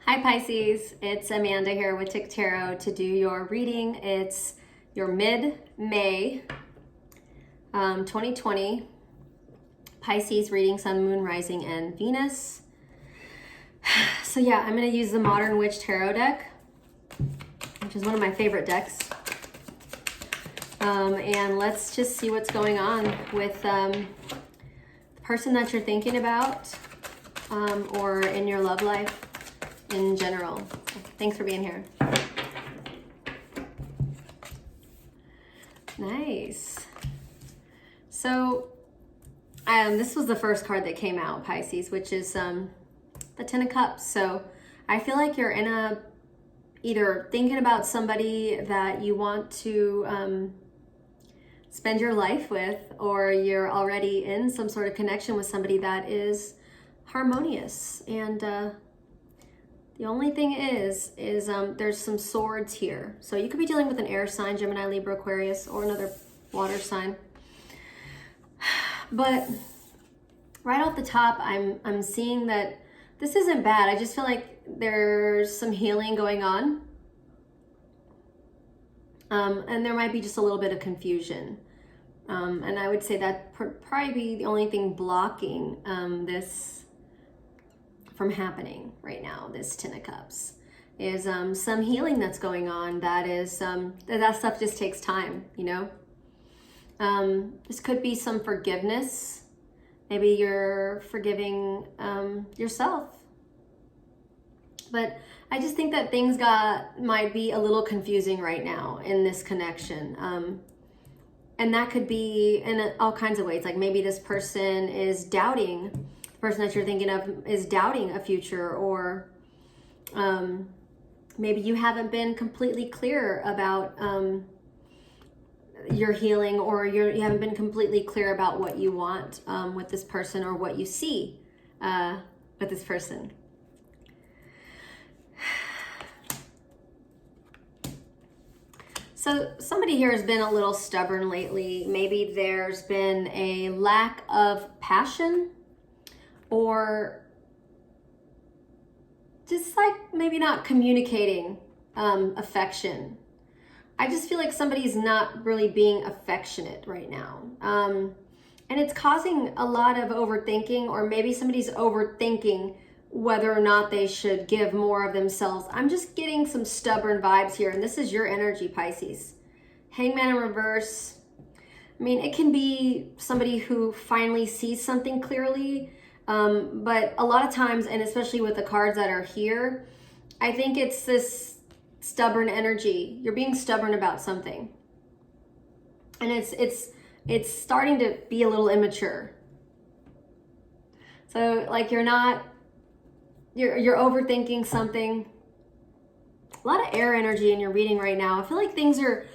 Hi Pisces, it's Amanda here with TikTarot Tarot to do your reading. It's your mid-May 2020 Pisces reading, Sun, Moon, Rising, and Venus. So yeah, I'm going to use the Modern Witch Tarot deck, which is one of my favorite decks. And let's just see what's going on with the person that you're thinking about or in your love life in general. Thanks for being here. Nice. So this was the first card that came out, Pisces, which is the Ten of Cups. So I feel like you're in either thinking about somebody that you want to spend your life with, or you're already in some sort of connection with somebody that is harmonious. And the only thing is there's some swords here. So you could be dealing with an air sign, Gemini, Libra, Aquarius, or another water sign. But right off the top, I'm seeing that this isn't bad. I just feel like there's some healing going on. And there might be just a little bit of confusion. And I would say that probably be the only thing blocking this from happening right now, this Ten of Cups, is some healing that's going on. That is that stuff just takes time, you know. This could be some forgiveness. Maybe you're forgiving yourself. But I just think that things might be a little confusing right now in this connection. And that could be in all kinds of ways. Like maybe this person is doubting, the person that you're thinking of is doubting a future, or maybe you haven't been completely clear about your healing, or you haven't been completely clear about what you want with this person, or what you see with this person. So somebody here has been a little stubborn lately. Maybe there's been a lack of passion, or just like maybe not communicating affection. I just feel like somebody's not really being affectionate right now. And it's causing a lot of overthinking, or maybe somebody's overthinking whether or not they should give more of themselves. I'm just getting some stubborn vibes here, and this is your energy, Pisces. Hangman in reverse. I mean, it can be somebody who finally sees something clearly, but a lot of times, and especially with the cards that are here, I think it's this stubborn energy. You're being stubborn about something, and it's starting to be a little immature. So like you're overthinking something. A lot of air energy in your reading right now. I feel like things are,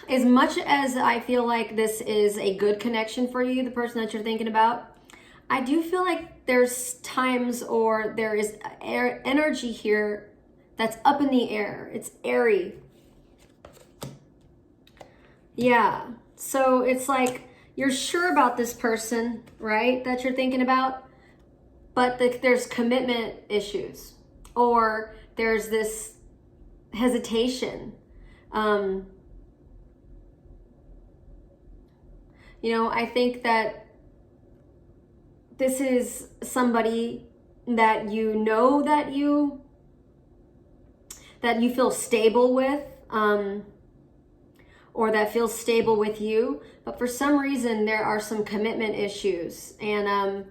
as much as I feel like this is a good connection for you, the person that you're thinking about, I do feel like there's times, or there is energy here that's up in the air. It's airy. Yeah. So it's like you're sure about this person, right, that you're thinking about, but there's commitment issues, or there's this hesitation. You know, I think that this is somebody that you know that you feel stable with, or that feels stable with you, but for some reason there are some commitment issues. And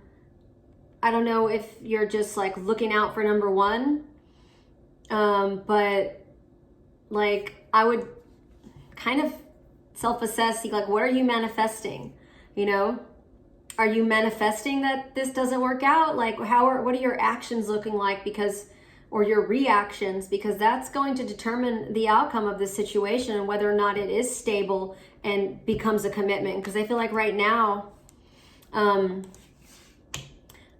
I don't know if you're just like looking out for number one, but like I would kind of self-assess, like, what are you manifesting? You know, are you manifesting that this doesn't work out? Like what are your actions looking like? Or your reactions, because that's going to determine the outcome of this situation and whether or not it is stable and becomes a commitment. Because I feel like right now,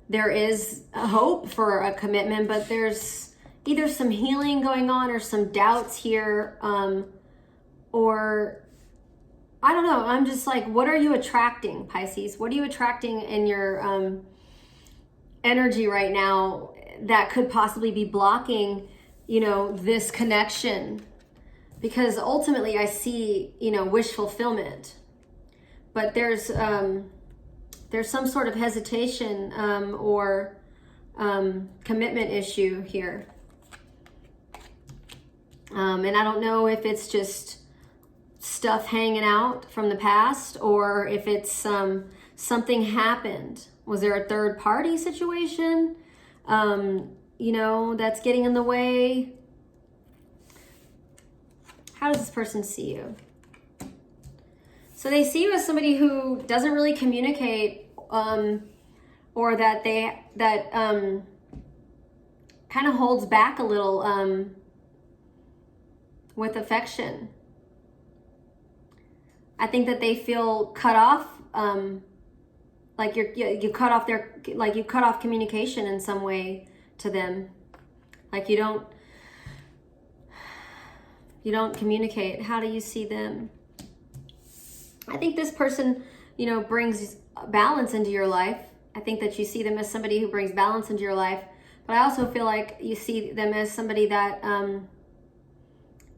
there is a hope for a commitment, but there's either some healing going on or some doubts here, or I don't know. I'm just like, what are you attracting, Pisces? What are you attracting in your energy right now that could possibly be blocking, you know, this connection. Because ultimately I see, you know, wish fulfillment. But there's some sort of hesitation or commitment issue here. And I don't know if it's just stuff hanging out from the past, or if it's something happened. Was there a third party situation, you know, that's getting in the way? How does this person see you? So they see you as somebody who doesn't really communicate, or that kind of holds back a little with affection. I think that they feel cut off, like you cut off communication in some way to them. Like you don't communicate. How do you see them? I think this person, you know, brings balance into your life. I think that you see them as somebody who brings balance into your life, but I also feel like you see them as somebody that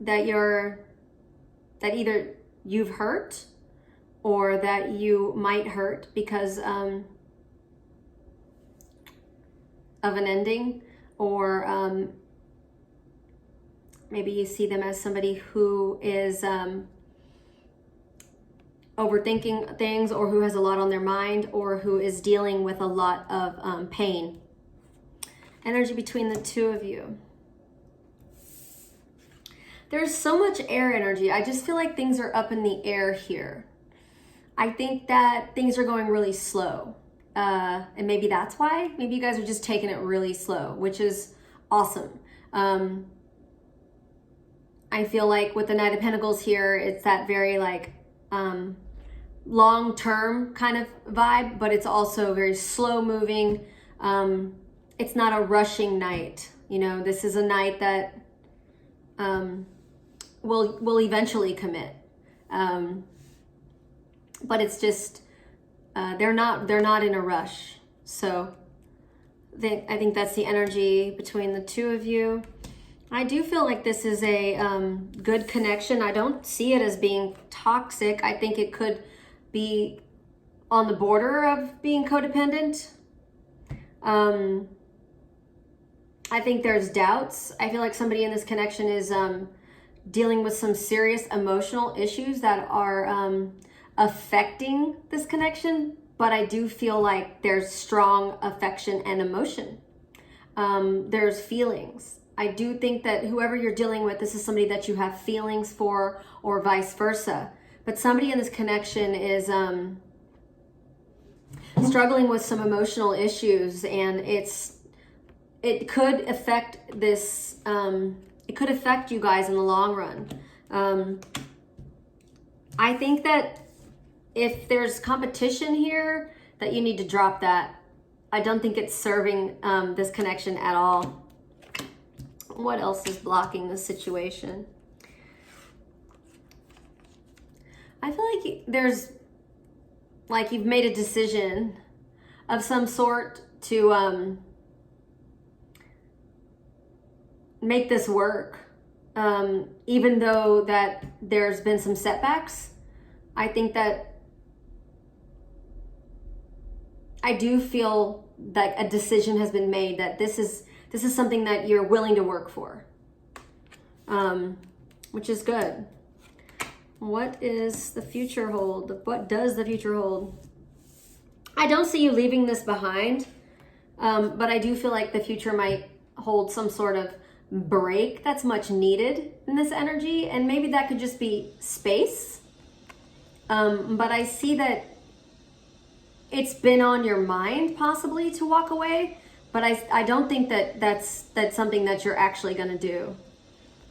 that either you've hurt or that you might hurt because of an ending, or maybe you see them as somebody who is overthinking things, or who has a lot on their mind, or who is dealing with a lot of pain. Energy between the two of you. There's so much air energy. I just feel like things are up in the air here. I think that things are going really slow. And maybe that's why. Maybe you guys are just taking it really slow, which is awesome. I feel like with the Knight of Pentacles here, it's that very like long-term kind of vibe, but it's also very slow moving. It's not a rushing night. You know, this is a night that will eventually commit. But it's just they're not in a rush. So I think that's the energy between the two of you. I do feel like this is a good connection. I don't see it as being toxic. I think it could be on the border of being codependent. I think there's doubts. I feel like somebody in this connection is dealing with some serious emotional issues that are affecting this connection, but I do feel like there's strong affection and emotion. There's feelings. I do think that whoever you're dealing with, this is somebody that you have feelings for, or vice versa. But somebody in this connection is struggling with some emotional issues, and it could affect this. It could affect you guys in the long run. I think that if there's competition here, that you need to drop that. I don't think it's serving this connection at all. What else is blocking this situation? I feel like there's, like, you've made a decision of some sort to make this work, even though that there's been some setbacks. I think that I do feel that a decision has been made, that this is something that you're willing to work for, which is good. What is the future hold? What does the future hold? I don't see you leaving this behind, but I do feel like the future might hold some sort of break that's much needed in this energy, and maybe that could just be space. But I see that it's been on your mind possibly to walk away, but I don't think that that's something that you're actually going to do.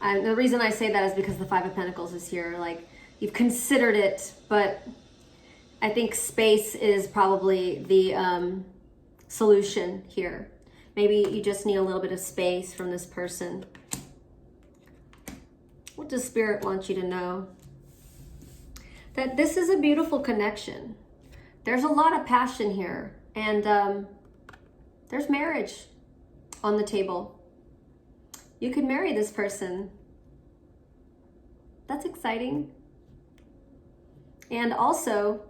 And the reason I say that is because the Five of Pentacles is here. Like, you've considered it, but I think space is probably the solution here. Maybe you just need a little bit of space from this person. What does Spirit want you to know? That this is a beautiful connection. There's a lot of passion here, and there's marriage. on the table. You could marry this person. That's exciting. And also,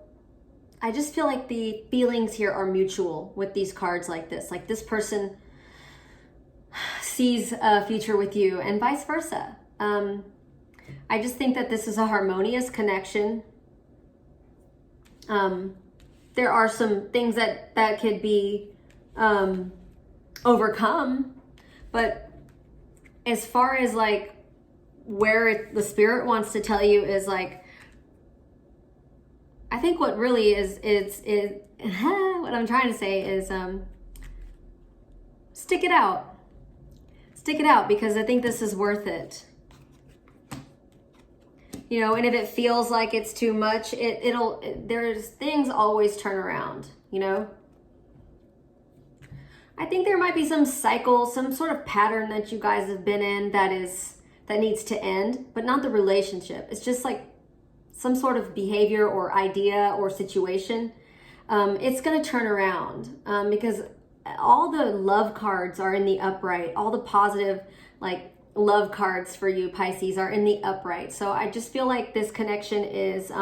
I just feel like the feelings here are mutual with these cards like this. Like this person sees a future with you and vice versa. I just think that this is a harmonious connection. There are some things that could be overcome, but as far as like where the spirit wants to tell you is like, I think what really is what I'm trying to say is stick it out. Stick it out, because I think this is worth it. You know, and if it feels like it's too much, there's things always turn around, you know? I think there might be some cycle, some sort of pattern that you guys have been in that needs to end, but not the relationship. It's just like some sort of behavior or idea or situation. It's going to turn around because all the love cards are in the upright. All the positive, like, love cards for you, Pisces, are in the upright. So I just feel like this connection is,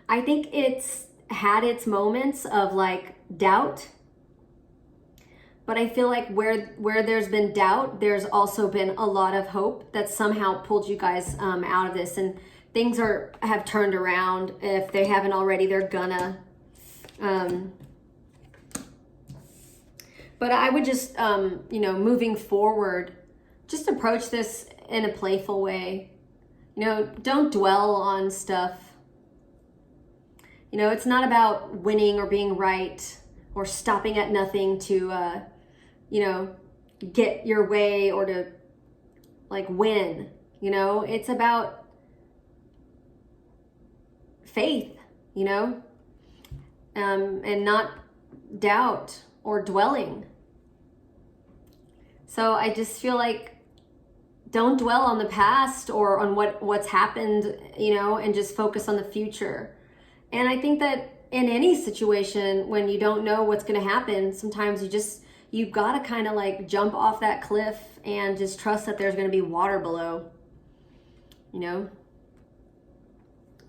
I think it's had its moments of, like, doubt. But I feel like where there's been doubt, there's also been a lot of hope that somehow pulled you guys out of this. And things have turned around. If they haven't already, they're gonna. But I would just, you know, moving forward, just approach this in a playful way. You know, don't dwell on stuff. You know, it's not about winning or being right or stopping at nothing to, you know, get your way or to, like, win. You know, it's about faith, you know, and not doubt or dwelling. So I just feel like don't dwell on the past or on what's happened, you know, and just focus on the future. And I think that in any situation, when you don't know what's going to happen, sometimes you've got to kind of like jump off that cliff and just trust that there's going to be water below, you know?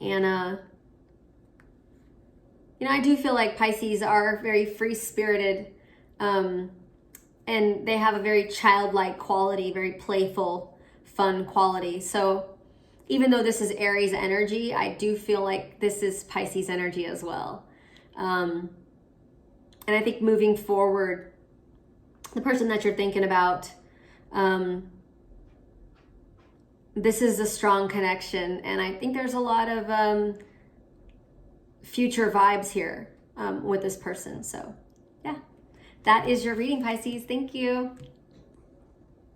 And, you know, I do feel like Pisces are very free-spirited, and they have a very childlike quality, very playful, fun quality. So even though this is Aries energy, I do feel like this is Pisces energy as well. And I think moving forward, the person that you're thinking about, this is a strong connection. And I think there's a lot of future vibes here with this person. So yeah, that is your reading, Pisces. Thank you.